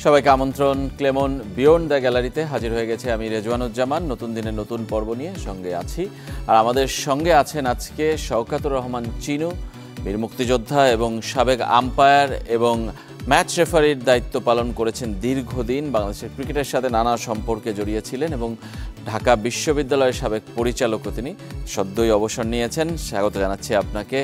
সবাইকে আমন্ত্রণ Clemon beyond the গ্যালারিতে হাজির হয়ে গেছে আমি রেজওয়ানুজ্জামান নতুন দিনের নতুন পর্ব নিয়ে সঙ্গে আছি আর আমাদের সঙ্গে আছেন আজকে শওকাতুর রহমান চিনু বীর মুক্তিযোদ্ধা এবং সাবেক আম্পায়ার এবং ম্যাচ রেফারির দায়িত্ব পালন করেছেন দীর্ঘদিন বাংলাদেশের ক্রিকেটের সাথে নানা সম্পর্কে জড়িয়েছিলেন এবং ঢাকা বিশ্ববিদ্যালয়ের সাবেক পরিচালকও তিনি সদ্যই অবসর নিয়েছেন স্বাগত জানাচ্ছি আপনাকে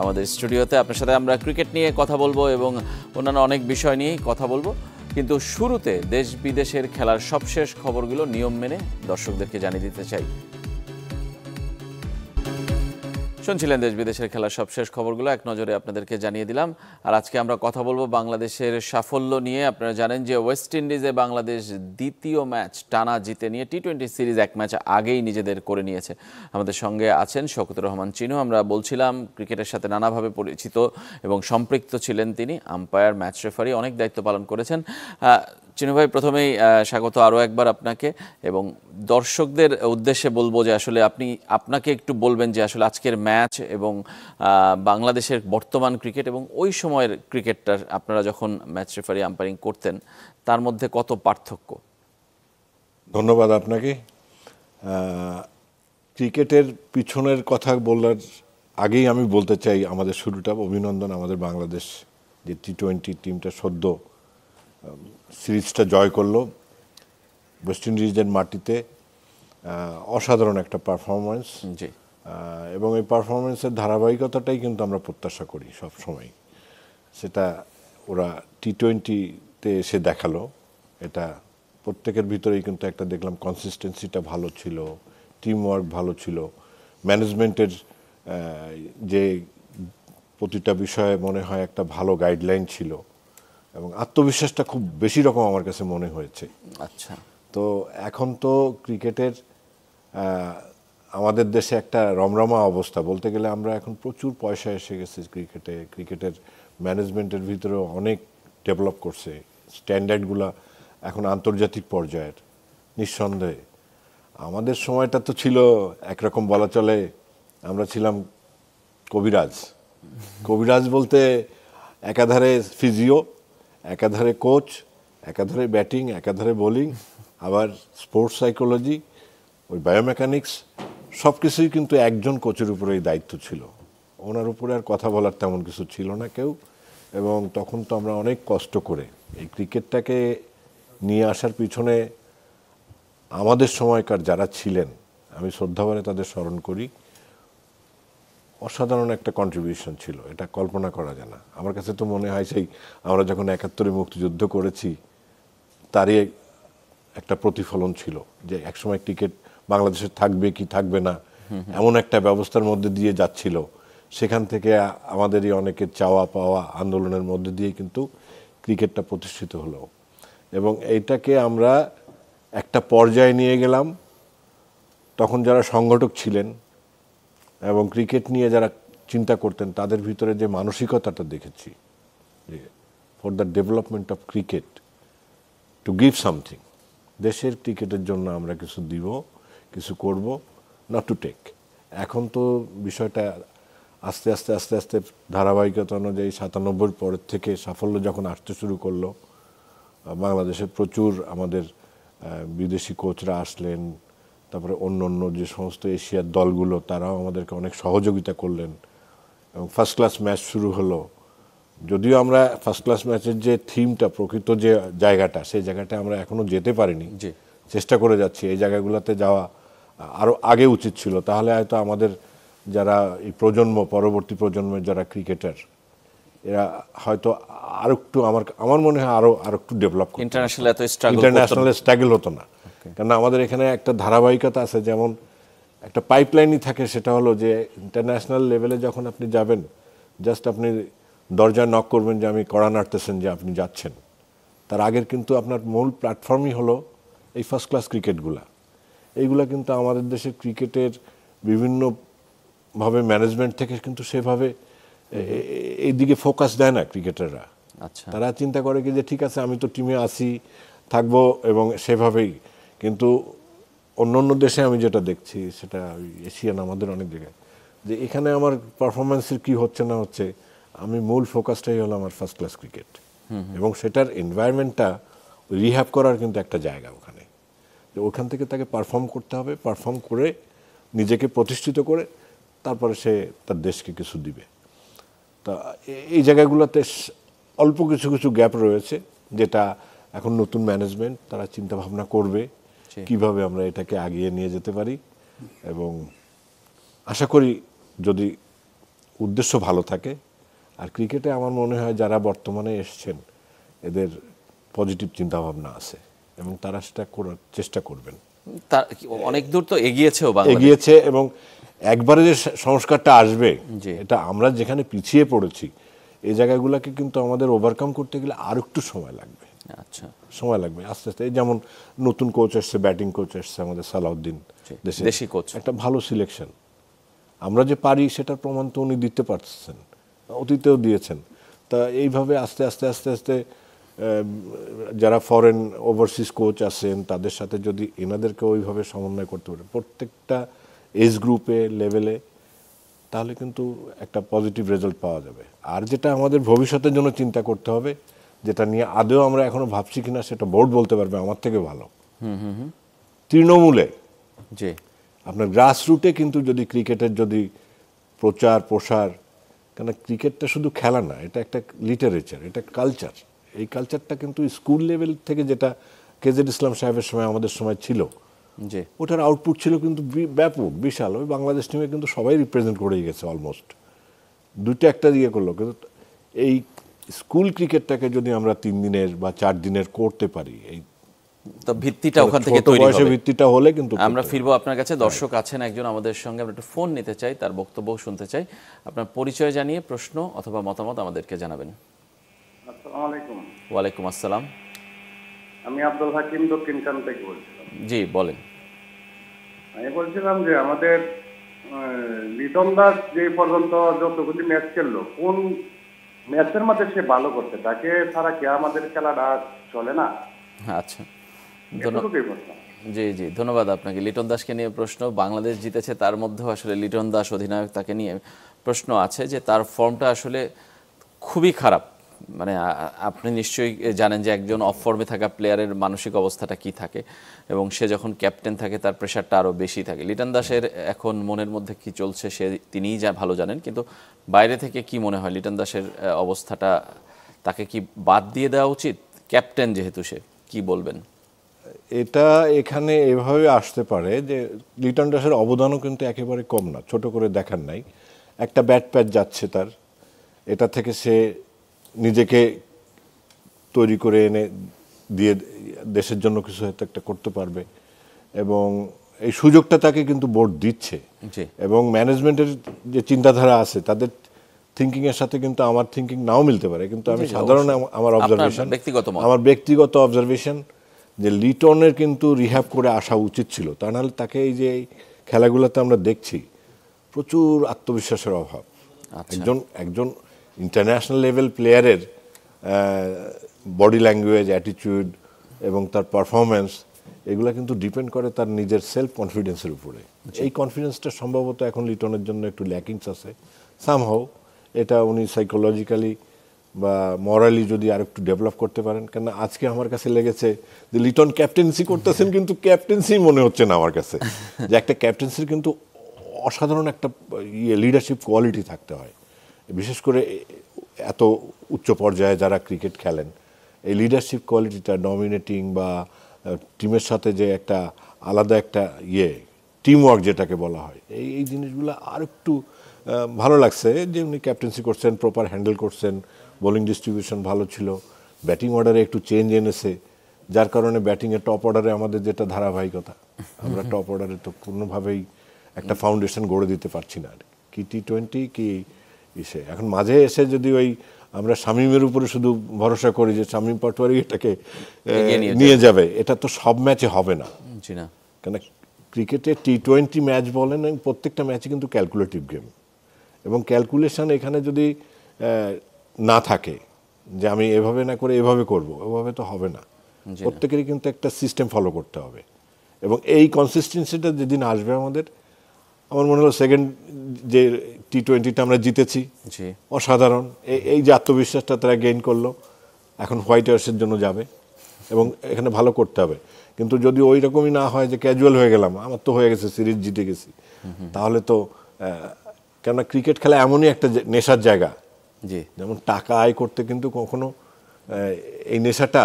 আমাদের স্টুডিওতে আপনার সাথে আমরা ক্রিকেট নিয়ে কথা বলবো এবং অন্যান্য অনেক বিষয় নিয়েই কথা বলবো কিন্তু শুরুতে দেশ বিদেশের খেলার সবশেষ খবরগুলো নিয়ম মেনে দর্শকদেরকে জানিয়ে দিতে চাই শুনছিলেন দেশ বিদেশের খেলার সবশেষ খবরগুলো এক নজরে আপনাদেরকে জানিয়ে দিলাম আর আজকে আমরা কথা বলবো বাংলাদেশের সাফল্য নিয়ে আপনারা জানেন যে ওয়েস্ট ইন্ডিজে বাংলাদেশ দ্বিতীয় ম্যাচ টানা জিতে নিয়ে টি-20 সিরিজ এক ম্যাচ আগেই নিজেদের করে নিয়েছে আমাদের সঙ্গে আছেন শওকতুর রহমান চিনু আমরা বলছিলাম ক্রিকেটের সাথে নানাভাবে পরিচিত এবং সম্পৃক্ত ছিলেন তিনি আম্পায়ার ম্যাচ রেফারি অনেক দায়িত্ব পালন করেছেন চিনু ভাই প্রথমেই স্বাগত আরও একবার আপনাকে এবং দর্শকদের উদ্দেশ্যে বলবো যে আসলে আপনাকে একটু বলবেন যে আসলে আজকের ম্যাচ এবং বাংলাদেশের বর্তমান ক্রিকেট এবং ওই সময়ের ক্রিকেটটার আপনারা যখন ম্যাচ রেফারি আম্পায়ারিং করতেন তার মধ্যে কত পার্থক্য? ধন্যবাদ আপনাকে। ক্রিকেটের পিছনের কথা বলার আগেই আমি বলতে চাই আমাদের শুরুটা অভিনন্দন আমাদের বাংলাদেশ যে টি-20 টিমটা সদ্য সিরিজটা জয় করলো ওয়েস্ট ইন্ডিজের মাটিতে অসাধারণ একটা পারফরমেন্স এবং এই পারফরমেন্সের ধারাবাহিকতাটাই কিন্তু আমরা প্রত্যাশা করি সব সময় সেটা ওরা টি-20-তে এসে দেখালো এটা প্রত্যেকের ভিতরেই কিন্তু একটা দেখলাম কনসিস্টেন্সিটা ভালো ছিল টিম ওয়ার্ক ভালো ছিল ম্যানেজমেন্টের যে প্রতিটা বিষয়ে মনে হয় একটা ভালো গাইডলাইন ছিল এবং আত্মবিশ্বাসটা খুব বেশি রকম আমার কাছে মনে হয়েছে। আচ্ছা, তো এখন তো ক্রিকেটের আমাদের দেশে একটা রমরমা অবস্থা বলতে গেলে আমরা এখন প্রচুর পয়সা এসে গেছে ক্রিকেটের ম্যানেজমেন্টের ভিতরেও অনেক ডেভেলপ করছে স্ট্যান্ডার্ডগুলো এখন আন্তর্জাতিক পর্যায়ের নিঃসন্দেহে আমাদের সময়টা তো ছিল একরকম বলা চলে আমরা ছিলাম কবিরাজ বলতে একাধারে ফিজিও একাধারে কোচ একাধারে ব্যাটিং একাধারে বোলিং আবার স্পোর্টস সাইকোলজি ওই বায়োমেকানিক্স সব কিছুই কিন্তু একজন কোচের উপরেই দায়িত্ব ছিল ওনার উপরে আর কথা বলার তেমন কিছু ছিল না কেউ এবং তখন তো আমরা অনেক কষ্ট করে এই ক্রিকেটটাকে নিয়ে আসার পিছনে আমাদের সময়কার যারা ছিলেন আমি শ্রদ্ধাভরে তাদের স্মরণ করি অসাধারণ একটা কন্ট্রিবিউশন ছিল এটা কল্পনা করা যায় না আমার কাছে তো মনে হয় সেই আমরা যখন ৭১-এ মুক্তিযুদ্ধ করেছি তারই একটা প্রতিফলন ছিল যে একসময় ক্রিকেট বাংলাদেশে থাকবে কি থাকবে না এমন একটা ব্যবস্থার মধ্যে দিয়ে যাচ্ছিল সেখান থেকে আমাদেরই অনেকের চাওয়া পাওয়া আন্দোলনের মধ্যে দিয়ে কিন্তু ক্রিকেটটা প্রতিষ্ঠিত হলো এবং এইটাকে আমরা একটা পর্যায়ে নিয়ে গেলাম তখন যারা সংগঠক ছিলেন এবং ক্রিকেট নিয়ে যারা চিন্তা করতেন তাদের ভিতরে যে মানসিকতাটা দেখেছি যে for the development of cricket to give something দেশের ক্রিকেটের জন্য আমরা কিছু দিব কিছু করব নট টু টেক এখন তো বিষয়টা আস্তে আস্তে ধারাবাহিকতা অনুযায়ী ৯৭-র পরের থেকে সাফল্য যখন আসতে শুরু করলো বাংলাদেশে প্রচুর আমাদের বিদেশি কোচরা আসলেন তারপরে অন্য যে সমস্ত এশিয়ার দলগুলো তারাও আমাদেরকে অনেক সহযোগিতা করলেন এবং ফার্স্ট ক্লাস ম্যাচ শুরু হলো যদিও আমরা ফার্স্ট ক্লাস ম্যাচের যে থিমটা প্রকৃত যে জায়গাটা সেই জায়গাটা আমরা এখনও যেতে পারিনি চেষ্টা করে যাচ্ছি এই জায়গাগুলোতে যাওয়া আরও আগে উচিত ছিল তাহলে হয়তো আমাদের যারা এই পরবর্তী প্রজন্মের যারা ক্রিকেটার এরা হয়তো আর একটু আমার মনে হয় আরও একটু ডেভেলপ ইন্টারন্যাশনাল স্ট্রাগল হতো না কেন আমাদের এখানে একটা ধারাবাহিকতা আছে যেমন একটা পাইপলাইনই থাকে সেটা হলো যে ইন্টারন্যাশনাল লেভেলে যখন আপনি যাবেন জাস্ট আপনি দরজায় নক করবেন যে আমি কড়া নাড়তেছেন যে আপনি যাচ্ছেন তার আগের কিন্তু আপনার মূল প্ল্যাটফর্মই হলো এই ফার্স্ট ক্লাস এইগুলা কিন্তু আমাদের দেশের ক্রিকেটের বিভিন্নভাবে ম্যানেজমেন্ট থেকে কিন্তু সেভাবে এই দিকে ফোকাস দেয় না ক্রিকেটাররা আচ্ছা তারা চিন্তা করে কি যে ঠিক আছে আমি তো টিমে আসি থাকবো এবং সেভাবেই কিন্তু অন্য দেশে আমি যেটা দেখছি সেটা এশিয়ান আমাদের অনেক জায়গায় যে এখানে আমার পারফরমেন্সের কি হচ্ছে না হচ্ছে আমি মূল ফোকাসটাই হলো আমার ফার্স্ট ক্লাস ক্রিকেট এবং সেটার এনভায়রনমেন্টটা রিহ্যাব করার কিন্তু একটা জায়গা ওখানে, ওখান থেকে তাকে পারফর্ম করতে হবে, পারফর্ম করে নিজেকে প্রতিষ্ঠিত করে তারপরে সে তার দেশকে কিছু দিবে। তা এই জায়গাগুলোতে অল্প কিছু কিছু গ্যাপ রয়েছে, যেটা এখন নতুন ম্যানেজমেন্ট তারা চিন্তা ভাবনা করবে কিভাবে আমরা এটাকে আগিয়ে নিয়ে যেতে পারি। এবং আশা করি যদি উদ্দেশ্য ভালো থাকে, আর ক্রিকেটে আমার মনে হয় যারা বর্তমানে এসছেন এদের পজিটিভ চিন্তাভাবনা আছে এবং তারা সেটা করার চেষ্টা করবেন। তার অনেক দূর তো এগিয়েছেও বাংলাদেশ, এগিয়েছে, এবং একবারে যে সংস্কারটা আসবে এটা আমরা যেখানে পিছিয়ে পড়েছি এই জায়গাগুলোকে কিন্তু আমাদের ওভারকাম করতে গেলে আর একটু সময় লাগবে। আচ্ছা, সময় লাগবে আস্তে আস্তে। এই যেমন নতুন কোচ এসছে, ব্যাটিং কোচ এসছে আমাদের সালাউদ্দিন, দেশি কোচ, একটা ভালো সিলেকশন। আমরা যে পারি সেটার প্রমাণ তো উনি দিতে পারছেন, অতীতেও দিয়েছেন। তা এইভাবে আস্তে আস্তে আস্তে আস্তে যারা ফরেন ওভারসিজ কোচ আছেন তাদের সাথে যদি এনাদেরকে ওইভাবে সমন্বয় করতে পারে প্রত্যেকটা এজ গ্রুপে লেভেলে, তাহলে কিন্তু একটা পজিটিভ রেজাল্ট পাওয়া যাবে। আর যেটা আমাদের ভবিষ্যতের জন্য চিন্তা করতে হবে, যেটা নিয়ে আদৌ আমরা এখনো ভাবছি কিনা সেটা বোর্ড বলতে পারবে আমার থেকে ভালো। তৃণমূলে জি, আপনার গ্রাসরুটে কিন্তু যদি ক্রিকেটের যদি প্রচার প্রসার, কেন ক্রিকেটটা শুধু খেলা না, এটা একটা লিটারেচার, এটা কালচার। এই কালচারটা কিন্তু স্কুল লেভেল থেকে যেটা কেজেড ইসলাম সাহেবের সময় আমাদের সময় ছিল, জি, ওটার আউটপুট ছিল কিন্তু ব্যাপক বিশাল। ওই বাংলাদেশ টিমে কিন্তু সবাই রিপ্রেজেন্ট করেই গেছে অলমোস্ট, দুটো একটা দিয়ে করলো। কিন্তু এই স্কুল ক্রিকেটটাকে যদি আমরা 3 দিনের বা 4 দিনের করতে পারি, এই তো ভিত্তিটা ওখান থেকে তৈরি হবে। ভিত্তিটা হলে কিন্তু আমরা ফিরবো আপনার কাছে। দর্শক আছেন একজন আমাদের সঙ্গে, আমরা একটু ফোন নিতে চাই, তার বক্তব্য শুনতে চাই। আপনার পরিচয় জানিয়ে প্রশ্ন অথবা মতামত আমাদেরকে জানাবেন। আসসালামু আলাইকুম। ওয়ালাইকুম আসসালাম। আমি আব্দুল হাকিম দক্ষিণখান থেকে বলছিলাম। জি বলেন। আমি বলছিলাম যে আমাদের লিটন দাস যে পর্যন্ত যতগুলি ম্যাচ খেললো, কোন ম্যাচের মধ্যে সে ভালো করছে, তাকে ছাড়া কি আমাদের খেলাটা চলে না? আচ্ছা, এতটুকুই প্রশ্ন। জি জি, ধন্যবাদ আপনাকে। লিটন দাসকে নিয়ে প্রশ্ন, বাংলাদেশ জিতেছে, তার মধ্যেও আসলে লিটন দাস অধিনায়ক, তাকে নিয়ে প্রশ্ন আছে যে তার ফর্মটা আসলে খুবই খারাপ। মানে আপনি নিশ্চয়ই জানেন যে একজন অফ ফর্মে থাকা প্লেয়ারের মানসিক অবস্থাটা কি থাকে, এবং সে যখন ক্যাপ্টেন থাকে তার প্রেশারটা আরও বেশি থাকে। লিটন দাসের এখন মনের মধ্যে কি চলছে তিনিই ভালো জানেন, কিন্তু বাইরে থেকে কি মনে হয় লিটন দাসের অবস্থাটা, তাকে কি বাদ দিয়ে দেওয়া উচিত? ক্যাপ্টেন যেহেতু, সে কি বলবেন? এটা এখানে এভাবে আসতে পারে যে লিটন দাসের অবদানও কিন্তু একেবারে কম না, ছোট করে দেখার নাই। একটা ব্যাট প্যাচ যাচ্ছে তার, এটা থেকে সে নিজেকে তৈরি করে এনে দিয়ে দেশের জন্য কিছু হয়তো একটা করতে পারবে, এবং এই সুযোগটা তাকে কিন্তু বোর্ড দিচ্ছে। এবং ম্যানেজমেন্টের যে চিন্তাধারা আছে তাদের থিঙ্কিংয়ের সাথে কিন্তু আমার থিঙ্কিং নাও মিলতে পারে, কিন্তু আমি সাধারণ আমার অবজারভেশন, আমার ব্যক্তিগত অবজারভেশন যে লিটনের কিন্তু রিহ্যাব করে আসা উচিত ছিল। তা নাহলে তাকে এই যে খেলাগুলোতে আমরা দেখছি প্রচুর আত্মবিশ্বাসের অভাব। একজন ইন্টারন্যাশনাল লেভেল প্লেয়ারের বডি ল্যাঙ্গুয়েজ, অ্যাটিটিউড এবং তার পারফরমেন্স, এগুলো কিন্তু ডিপেন্ড করে তার নিজের সেলফ কনফিডেন্সের উপরে। এই কনফিডেন্সটা সম্ভবত এখন লিটনের জন্য একটু ল্যাকিংস আছে সামহাও। এটা উনি সাইকোলজিক্যালি বা মরালি যদি আর একটু ডেভেলপ করতে পারেন। কেন আজকে আমার কাছে লেগেছে যে লিটন ক্যাপ্টেন্সি করতেছেন, কিন্তু ক্যাপ্টেন্সি মনে হচ্ছে না আমার কাছে, যে একটা ক্যাপ্টেন্সির কিন্তু অসাধারণ একটা লিডারশিপ কোয়ালিটি থাকতে হয়। বিশেষ করে এত উচ্চ পর্যায়ে যারা ক্রিকেট খেলেন, এই লিডারশিপ কোয়ালিটিটা, ডমিনেটিং বা টিমের সাথে যে একটা আলাদা একটা টিম ওয়ার্ক যেটাকে বলা হয়, এই জিনিসগুলো আর একটু ভালো লাগছে যে উনি ক্যাপ্টেন্সি করছেন, প্রপার হ্যান্ডেল করছেন, বোলিং ডিস্ট্রিবিউশন ভালো ছিল, ব্যাটিং অর্ডারে একটু চেঞ্জ এনেছে, যার কারণে ব্যাটিংয়ের টপ অর্ডারে আমাদের যেটা ধারাবাহিকতা, আমরা টপ অর্ডারে তো কোনোভাবেই একটা ফাউন্ডেশন গড়ে দিতে পারছি না। কি টি-20 কি ইসে, এখন মাঝে এসে যদি ওই আমরা শামীমের উপরে শুধু ভরসা করি যে শামীম পাটোয়ারি এটাকে নিয়ে যাবে, এটা তো সব ম্যাচে হবে না। কেন ক্রিকেটে টি-20 ম্যাচ বলেন, প্রত্যেকটা ম্যাচে কিন্তু ক্যালকুলেটিভ গেম, এবং ক্যালকুলেশন এখানে যদি না থাকে যে আমি এভাবে না করে এভাবে করব, এভাবে তো হবে না। প্রত্যেকেরই কিন্তু একটা সিস্টেম ফলো করতে হবে, এবং এই কনসিস্টেন্সিটা যেদিন আসবে আমাদের, আমার মনে হলো সেকেন্ড যে টি-20টা আমরা জিতেছি, অসাধারণ। এই যে আত্মবিশ্বাসটা তারা গেইন করলো, এখন হোয়াইট হাউসের জন্য যাবে, এবং এখানে ভালো করতে হবে। কিন্তু যদি ওই রকমই না হয় যে ক্যাজুয়াল হয়ে গেলাম, আমার তো হয়ে গেছে, সিরিজ জিতে গেছি, তাহলে তো কেননা ক্রিকেট খেলা এমনই একটা নেশার জায়গা, জি যেমন টাকা আয় করতে কিন্তু কখনো এই নেশাটা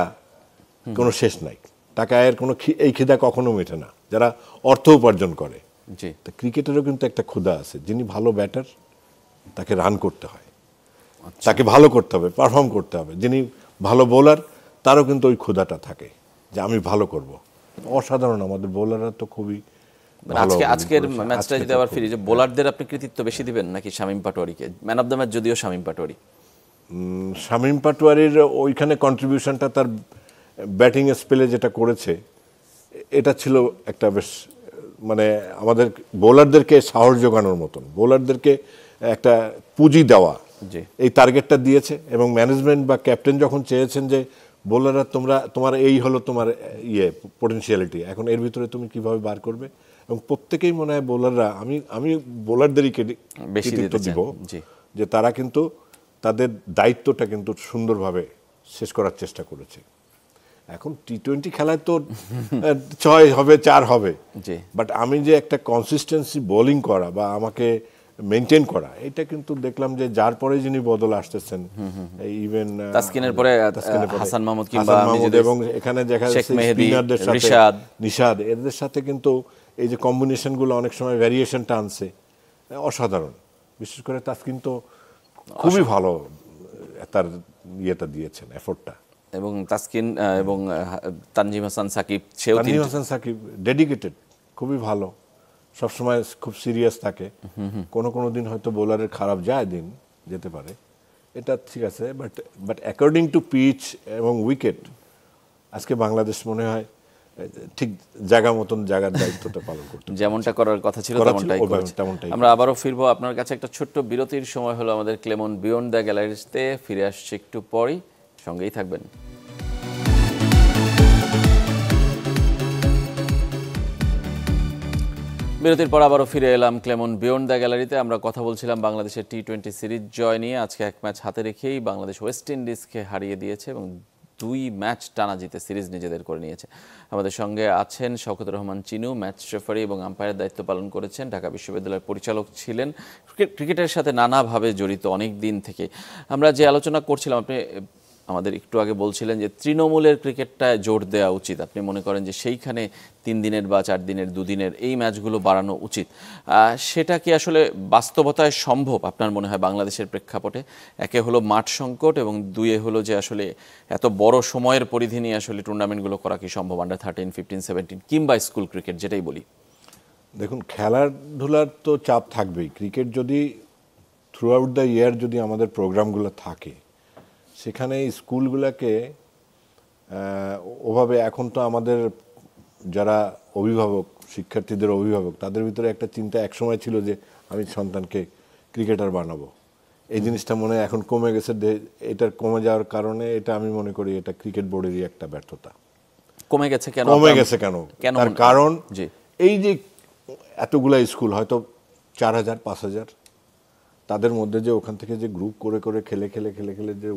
কোনো শেষ নাই। টাকা আয়ের কোনো এই খিদা কখনো মেটে না যারা অর্থ উপার্জন করে। জি তা ক্রিকেটেরও কিন্তু একটা ক্ষুধা আছে, যিনি ভালো ব্যাটার তাকে রান করতে হয়, তাকে ভালো করতে হবে, পারফর্ম করতে হবে। যিনি ভালো বোলার তারও কিন্তু ওই ক্ষুধাটা থাকে যে আমি ভালো করব। অসাধারণ আমাদের বোলাররা তো খুবই ভালো। আজকের ম্যাচটা যদি আবার ফিরি, যে বোলারদের আপনি কৃতিত্ব বেশি দিবেন নাকি শামীম পাটোয়ারিকে? ম্যান অফ দ্য ম্যাচ যদিও শামীম পাটোয়ারি। শামীম পাটোয়ারির ওইখানে কন্ট্রিবিউশনটা তার ব্যাটিং স্পেলে যেটা করেছে, এটা ছিল একটা বেশ মানে আমাদের বোলারদেরকে সাহস জোগানোর মতন, বোলারদেরকে একটা পুঁজি দেওয়া, জি এই টার্গেটটা দিয়েছে। এবং ম্যানেজমেন্ট বা ক্যাপ্টেন যখন চেয়েছেন যে বোলাররা তোমার এই হলো তোমার পোটেনশিয়ালিটি, এখন এর ভিতরে তুমি কিভাবে বার করবে, এবং প্রত্যেকেই মনে হয় বোলাররা, আমি বোলারদেরই বেশি কৃতিত্ব দিতে চান। দিব জি যে তারা কিন্তু তাদের দায়িত্বটা কিন্তু সুন্দরভাবে শেষ করার চেষ্টা করেছে। এখন টি-20 খেলায় তো 6 হবে 4 হবে, জি বাট আমি যে একটা কনসিস্টেন্সি বোলিং করা বা আমাকে মেনটেন করা, এটা কিন্তু দেখলাম যে যার পরে যিনি বদল আসতেছেন, ইভেন তাসকিনের পরে হাসান মাহমুদ কিংবা এবং এখানে দেখা শেখ যাচ্ছে মেহেদী, স্পিনারদের সাথে নিশাদ, এদের সাথে কিন্তু এই যে কম্বিনেশনগুলো অনেক সময় ভ্যারিয়েশনটা আনছে, অসাধারণ। বিশেষ করে তাসকিন তো খুবই ভালো তার ইয়েটা দিয়েছেন, এফোর্টটা। এবং তাসকিন এবং তানজিম হাসান সাকিব, সেও তানজিম হাসান সাকিব ডেডিকেটেড, খুবই ভালো, সবসময় খুব সিরিয়াস থাকে। কোনো দিন হয়তো বোলারের খারাপ যায়, দিন যেতে পারে, এটা ঠিক আছে, বাট অ্যাকর্ডিং টু পিচ এবং উইকেট আজকে বাংলাদেশ মনে হয় ঠিক জায়গার দায়িত্বটা পালন করতে যেমনটা করার কথা ছিল তেমনটাই। আমরা আবারও ফিরবো আপনার কাছে। একটা ছোট্ট বিরতির সময় হলো আমাদের। ক্লেমন বিয়ন্ড দ্য গ্যালারিতে ফিরে আসছে একটু পরেই, সঙ্গেই থাকবেন। বিরতির পর আবারও ফিরে এলাম ক্লেমন বিয়ন্ড দ্য গ্যালারিতে। আমরা কথা বলছিলাম বাংলাদেশের টি-20 সিরিজ জয় নিয়ে। আজকে এক ম্যাচ হাতে রেখেই বাংলাদেশ ওয়েস্ট ইন্ডিজকে হারিয়ে দিয়েছে এবং 2 ম্যাচ টানা জিতে সিরিজ নিজেদের করে নিয়েছে। আমাদের সঙ্গে আছেন শওকতুর রহমান চিনু, ম্যাচ রেফারি এবং আম্পায়ারের দায়িত্ব পালন করেছেন, ঢাকা বিশ্ববিদ্যালয়ের পরিচালক ছিলেন, ক্রিকেটের সাথে নানাভাবে জড়িত অনেক দিন থেকে। আমরা যে আলোচনা করছিলাম, আপনি আমাদের একটু আগে বলছিলেন যে তৃণমূলের ক্রিকেটটায় জোর দেওয়া উচিত। আপনি মনে করেন যে সেইখানে 3 দিনের বা 4 দিনের 2 দিনের এই ম্যাচগুলো বাড়ানো উচিত। সেটা কি আসলে বাস্তবতায় সম্ভব আপনার মনে হয় বাংলাদেশের প্রেক্ষাপটে? একে হলো মাঠ সংকট এবং 2 হলো যে আসলে এত বড় সময়ের পরিধি নিয়ে আসলে টুর্নামেন্টগুলো করা কি সম্ভব, আন্ডার 13, 15, 17 কিংবা স্কুল ক্রিকেট যেটাই বলি? দেখুন, খেলাধুলার তো চাপ থাকবেই। ক্রিকেট যদি থ্রু আউট দ্য ইয়ার যদি আমাদের প্রোগ্রামগুলো থাকে, সেখানে স্কুলগুলোকে ওভাবে, এখন তো আমাদের যারা অভিভাবক, শিক্ষার্থীদের অভিভাবক, তাদের ভিতরে একটা চিন্তা একসময় ছিল যে আমি সন্তানকে ক্রিকেটার বানাবো। এই জিনিসটা মনে হয় এখন কমে গেছে। এটার কমে যাওয়ার কারণে এটা আমি মনে করি এটা ক্রিকেট বোর্ডেরই একটা ব্যর্থতা। কমে গেছে কেন? তার কারণ এই যে এতগুলা স্কুল, হয়তো 4000 5000, তাদের মধ্যে যে ওখান থেকে যে গ্রুপ করে খেলে যে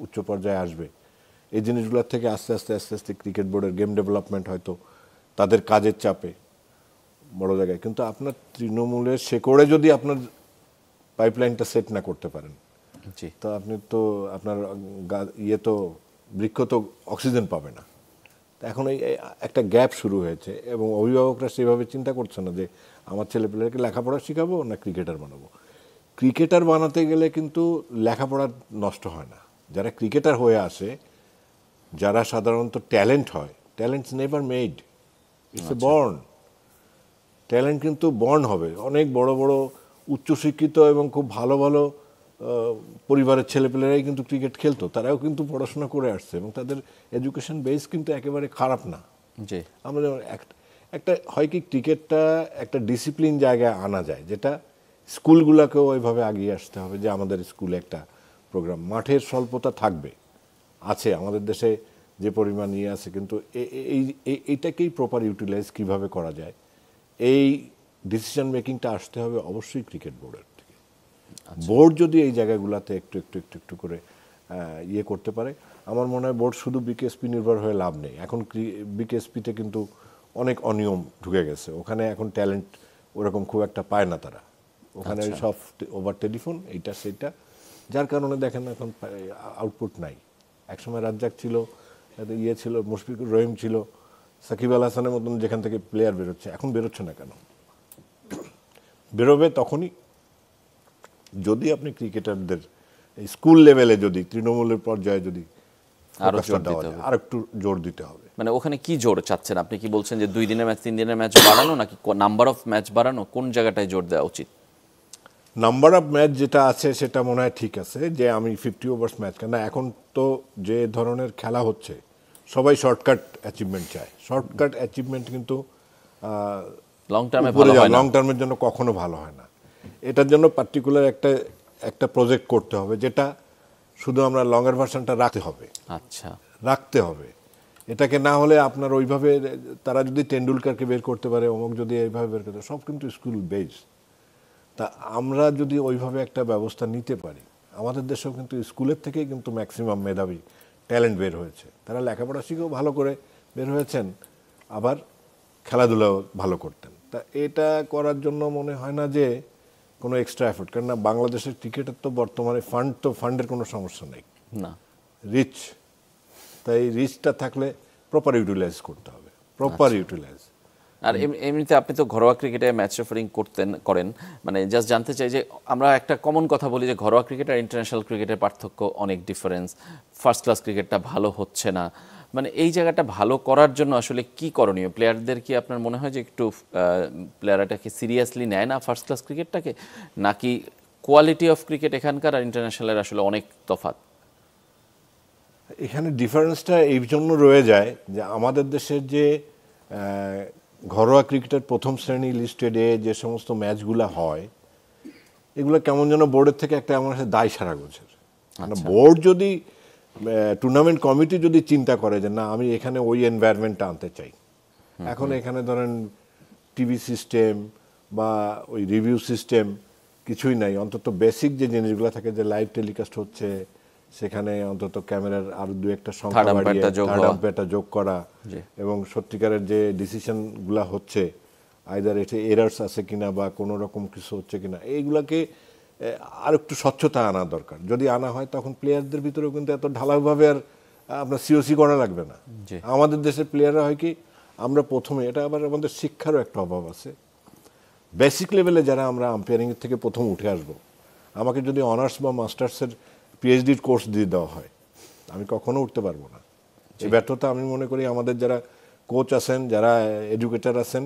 উচ্চ পর্যায়ে আসবে, এই জিনিসগুলোর থেকে আস্তে আস্তে ক্রিকেট বোর্ডের গেম ডেভেলপমেন্ট হয়তো তাদের কাজের চাপে বড় জায়গায়। কিন্তু আপনার তৃণমূলের শেকড়ে যদি আপনার পাইপলাইনটা সেট না করতে পারেন, তো আপনি তো আপনার তো বৃক্ষ তো অক্সিজেন পাবে না। এখন এই একটা গ্যাপ শুরু হয়েছে এবং অভিভাবকরা সেভাবে চিন্তা করছে না যে আমার ছেলেপেলেকে লেখাপড়া শেখাবো না ক্রিকেটার বানাবো। ক্রিকেটার বানাতে গেলে কিন্তু লেখাপড়া নষ্ট হয় না। যারা ক্রিকেটার হয়ে আসে, যারা সাধারণত ট্যালেন্ট হয়, talents never made, it's a born. Talent কিন্তু বর্ন হবে। অনেক বড় বড় উচ্চশিক্ষিত এবং খুব ভালো ভালো পরিবারের ছেলেপেলেরাই কিন্তু ক্রিকেট খেলতো, তারাও কিন্তু পড়াশোনা করে আসছে এবং তাদের এডুকেশন বেস কিন্তু একেবারে খারাপ না। আমরা একটা হয় কি, ক্রিকেটটা একটা ডিসিপ্লিন জায়গায় আনা যায়, যেটা স্কুলগুলোকেও ওইভাবে আগিয়ে আসতে হবে যে আমাদের স্কুলে একটা প্রোগ্রাম। মাঠের স্বল্পতা থাকবে, আছে আমাদের দেশে যে পরিমাণ নিয়ে আছে, কিন্তু এইটাকেই প্রপার ইউটিলাইজ কিভাবে করা যায়, এই ডিসিশন মেকিংটা আসতে হবে অবশ্যই ক্রিকেট বোর্ডের থেকে। বোর্ড যদি এই জায়গাগুলোতে একটু করে করতে পারে, আমার মনে হয় বোর্ড শুধু বিকেএসপি নির্ভর হয়ে লাভ নেই। এখন বিকেএসপিতে কিন্তু অনেক অনিয়ম ঢুকে গেছে, ওখানে এখন ট্যালেন্ট ওরকম খুব একটা পায় না তারা, ওখানে সব ওভার টেলিফোন এইটা সেইটা, যার কারণে দেখেন এখন আউটপুট নাই। একসময় রাজ্জাক ছিল, ইয়ে ছিল, মুশফিকুর রহিম ছিল, সাকিব আল হাসানের মতন যেখান থেকে প্লেয়ার বেরোচ্ছে, এখন বেরোচ্ছে না কেন? বেরোবে তখনই যদি আপনি ক্রিকেটারদের এই স্কুল লেভেলে, যদি তৃণমূলের পর্যায়ে যদি আর একটু জোর দিতে হবে। মানে ওখানে কি জোর চাচ্ছেন আপনি? কি বলছেন যে 2 দিনের ম্যাচ 3 দিনের ম্যাচ বাড়ানো, নাকি নাম্বার অফ ম্যাচ বাড়ানো? কোন জায়গাটায় জোর দেওয়া উচিত? নাম্বার অফ ম্যাচ যেটা আছে সেটা মনে হয় ঠিক আছে, যে আমি 50 ওভার্স ম্যাচ, কেন এখন তো যে ধরনের খেলা হচ্ছে সবাই শর্টকাট অ্যাচিভমেন্ট চায়। শর্টকাট অ্যাচিভমেন্ট কিন্তু লং টার্মে ভালো হয় না, লং টার্মের জন্য কখনো ভালো হয় না। এটার জন্য পার্টিকুলার একটা প্রজেক্ট করতে হবে, যেটা শুধু আমরা লংয়ের ভার্সনটা রাখতে হবে। আচ্ছা, রাখতে হবে এটাকে, না হলে আপনার ওইভাবে তারা যদি টেন্ডুলকারকে বের করতে পারে, অমুক যদি এইভাবে বের করতে, সব কিন্তু স্কুল বেস। তা আমরা যদি ওইভাবে একটা ব্যবস্থা নিতে পারি, আমাদের দেশেও কিন্তু স্কুলের থেকেই কিন্তু ম্যাক্সিমাম মেধাবী ট্যালেন্ট বের হয়েছে, তারা লেখাপড়া শিখেও ভালো করে বের হয়েছেন, আবার খেলাধুলাও ভালো করতেন। তা এটা করার জন্য মনে হয় না যে কোনো এক্সট্রা এফোর্ট, কারণ না বাংলাদেশের ক্রিকেটের তো বর্তমানে ফান্ডের কোনো সমস্যা নেই, না রিচ, তাই রিচটা থাকলে প্রপার ইউটিলাইজ করতে হবে, প্রপার ইউটিলাইজ। আর এমনিতে আপনি তো ঘরোয়া ক্রিকেটে ম্যাচ রেফারিং করেন, মানে জাস্ট জানতে চাই যে আমরা একটা কমন কথা বলি যে ঘরোয়া ক্রিকেট আর ইন্টারন্যাশনাল ক্রিকেটের পার্থক্য অনেক ডিফারেন্স, ফার্স্ট ক্লাস ক্রিকেটটা ভালো হচ্ছে না, মানে এই জায়গাটা ভালো করার জন্য আসলে কি করণীয়? প্লেয়ারদের কি আপনার মনে হয় যে একটু প্লেয়ারটাকে সিরিয়াসলি নেয় না ফার্স্ট ক্লাস ক্রিকেটটাকে, নাকি কোয়ালিটি অফ ক্রিকেট এখানকার আর ইন্টারন্যাশনালের আসলে অনেক তফাৎ? এখানে ডিফারেন্সটা এই জন্য রয়ে যায় যে আমাদের দেশের যে ঘরোয়া ক্রিকেটের প্রথম শ্রেণী লিস্টেডে যে সমস্ত ম্যাচগুলো হয়, এগুলো কেমন যেন বোর্ডের থেকে একটা এমন আছে দায় সারা গোছের। মানে বোর্ড যদি, টুর্নামেন্ট কমিটি যদি চিন্তা করে যে না আমি এখানে ওই এনভায়রনমেন্টটা আনতে চাই, এখন এখানে ধরেন টিভি সিস্টেম বা ওই রিভিউ সিস্টেম কিছুই নাই, অন্তত বেসিক যে জিনিসগুলো থাকে, যে লাইভ টেলিকাস্ট হচ্ছে সেখানে অন্তত ক্যামেরার আরো দু একটা সংখ্যা বাড়িয়ে থার্ড আম্পায়ারটা যোগ করা, এবং সত্যিকারের যে ডিসিশনগুলো হচ্ছে আইদার এতে এরার্স আছে কিনা বা কোনো রকম কিছু হচ্ছে কিনা, এইগুলাকে আর একটু স্বচ্ছতা আনা দরকার। যদি আনা হয় তখন প্লেয়ারদের ভিতরেও কিন্তু এত ঢালাওভাবে আর আপনার সিওসি করা লাগবে না। আমাদের দেশের প্লেয়াররা হয় কি, আমরা প্রথমে, এটা আবার আমাদের শিক্ষারও একটা অভাব আছে, বেসিক লেভেলে যারা আমরা আম্পায়ারিংয়ের থেকে প্রথম উঠে আসব, আমাকে যদি অনার্স বা মাস্টার্সের পিএইচডির কোর্স দিয়ে দেওয়া হয়, আমি কখনো উঠতে পারবো না। এই ব্যর্থতা আমি মনে করি আমাদের যারা কোচ আছেন, যারা এডুকেটর আছেন,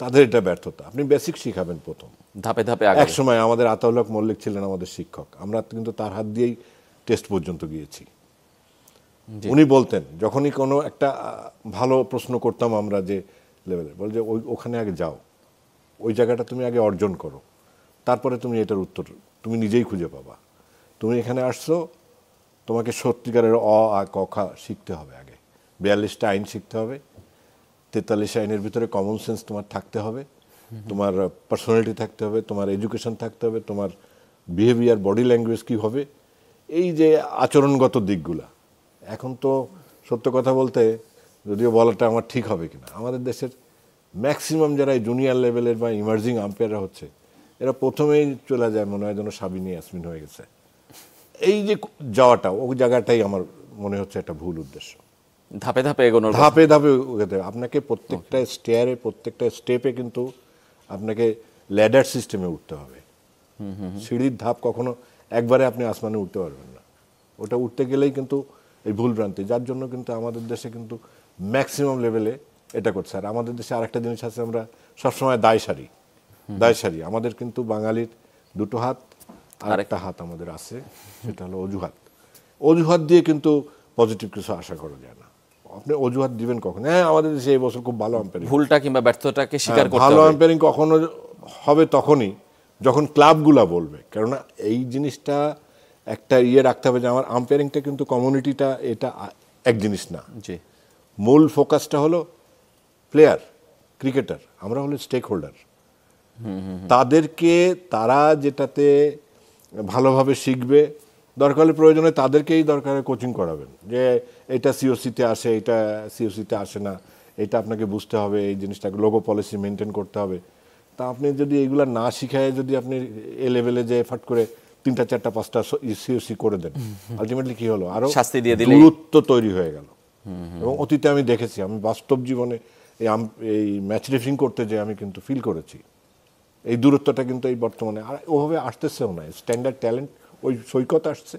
তাদের এটা ব্যর্থতা। আপনি বেসিক শিখাবেন প্রথম, ধাপে ধাপে। এক সময় আমাদের আতাউল হক মল্লিক ছিলেন আমাদের শিক্ষক, আমরা কিন্তু তার হাত দিয়েই টেস্ট পর্যন্ত গিয়েছি। উনি বলতেন, যখনই কোনো একটা ভালো প্রশ্ন করতাম আমরা যে লেভেলে, বল যে ওখানে আগে যাও, ওই জায়গাটা তুমি আগে অর্জন করো, তারপরে তুমি এটার উত্তর তুমি নিজেই খুঁজে পাবা। তুমি এখানে আসছো, তোমাকে সত্যিকারের অ আ ক খ শিখতে হবে, আগে 42টা আইন শিখতে হবে, 43 আইনের ভিতরে কমন সেন্স তোমার থাকতে হবে, তোমার পার্সোনালিটি থাকতে হবে, তোমার এডুকেশন থাকতে হবে, তোমার বিহেভিয়ার, বডি ল্যাঙ্গুয়েজ কী হবে, এই যে আচরণগত দিকগুলা। এখন তো সত্য কথা বলতে, যদিও বলাটা আমার ঠিক হবে কিনা, আমাদের দেশের ম্যাক্সিমাম যারা জুনিয়র লেভেলের বা ইমার্জিং আম্পায়াররা হচ্ছে, এরা প্রথমেই চলে যায় মনে হয় যেন সাবিনী ইয়াসমিন হয়ে গেছে। এই যে যাওয়াটা, ওই জায়গাটাই আমার মনে হচ্ছে একটা ভুল উদ্দেশ্য। ধাপে ধাপে এগোনো, ধাপে ধাপে আপনাকে প্রত্যেকটা স্টেয়ারে, প্রত্যেকটা স্টেপে কিন্তু আপনাকে ল্যাডার সিস্টেমে উঠতে হবে। সিঁড়ির ধাপ কখনো একবারে আপনি আসমানে উঠতে পারবেন না, ওটা উঠতে গেলেই কিন্তু এই ভুল ভ্রান্তি, যার জন্য কিন্তু আমাদের দেশে কিন্তু ম্যাক্সিমাম লেভেলে এটা করছে। আর আমাদের দেশে আরেকটা জিনিস আছে, আমরা সবসময় দায় সারি। আমাদের কিন্তু বাঙালির দুটো হাত, আর একটা হাত আমাদের আছে, সেটা হলো অজুহাত দিয়ে কিন্তু পজিটিভ কিছু আশা করা যায় না। আপনি অজুহাত দিবেন কখন? হ্যাঁ, আমাদের দেশে এই বছর খুব ভালো আম্পায়ারিং, ভুলটা কিংবা ব্যর্থতাকে স্বীকার করতে হবে। ভালো আম্পায়ারিং কখনো হবে তখনই যখন ক্লাবগুলা বলবে, কেননা এই জিনিসটা একটা রাখতে হবে যে আমার আম্পায়ারিংটা কিন্তু কমিউনিটিটা, এটা এক জিনিস না। মূল ফোকাসটা হলো প্লেয়ার, ক্রিকেটার, আমরা হলো স্টেক হোল্ডার। তাদেরকে, তারা যেটাতে ভালোভাবে শিখবে দরকার হলে প্রয়োজনে তাদেরকেই দরকার কোচিং করাবেন, যে এটা সিওসিতে আসে, এটা সিওসিতে আসে না, এটা আপনাকে বুঝতে হবে, এই জিনিসটাকে লোগো পলিসি মেনটেন করতে হবে। তা আপনি যদি এগুলা না শিখায় যদি আপনি এ লেভেলে যে ফাট করে 3টা 4টা 5টা সিওসি করে দেন, আলটিমেটলি কি হলো, আরো শাস্তি দিয়ে দিলেই। দূরত্ব তৈরি হয়ে গেল। এবং অতীতে আমি দেখেছি, আমি বাস্তব জীবনে এই ম্যাচ রেফারিং করতে যে আমি কিন্তু ফিল করেছি এই দূরত্বটা কিন্তু এই বর্তমানে আর ওভাবে আসতেছেও না। স্ট্যান্ডার্ড ট্যালেন্ট ওই সৈকত আসছে,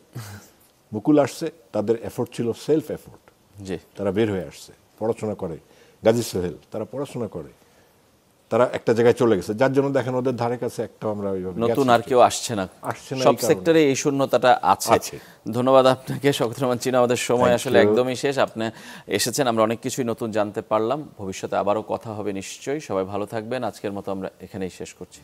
মুকুল আসছে, তাদের এফোর্ট ছিল সেলফ এফোর্ট, জি তারা বের হয়ে আসছে, পড়াশোনা করে। গাজী সোহেল, তারা পড়াশোনা করে, তারা একটা জায়গায় চলে গেছে, যার জন্য দেখেন ওদের ধারে কাছে একটা আমরা ওইভাবে নতুন আর কেউ আসছে না, আসছে না, সব এই কারণে। সেক্টরে এই শূন্যতাটা আছে। ধন্যবাদ আপনাকে শওকত রহমান চীনা। আমাদের সময় Thank আসলে you. একদমই শেষ। আপনি এসেছেন, আমরা অনেক কিছুই নতুন জানতে পারলাম। ভবিষ্যতে আবারও কথা হবে নিশ্চয়ই। সবাই ভালো থাকবেন। আজকের মতো আমরা এখানেই শেষ করছি।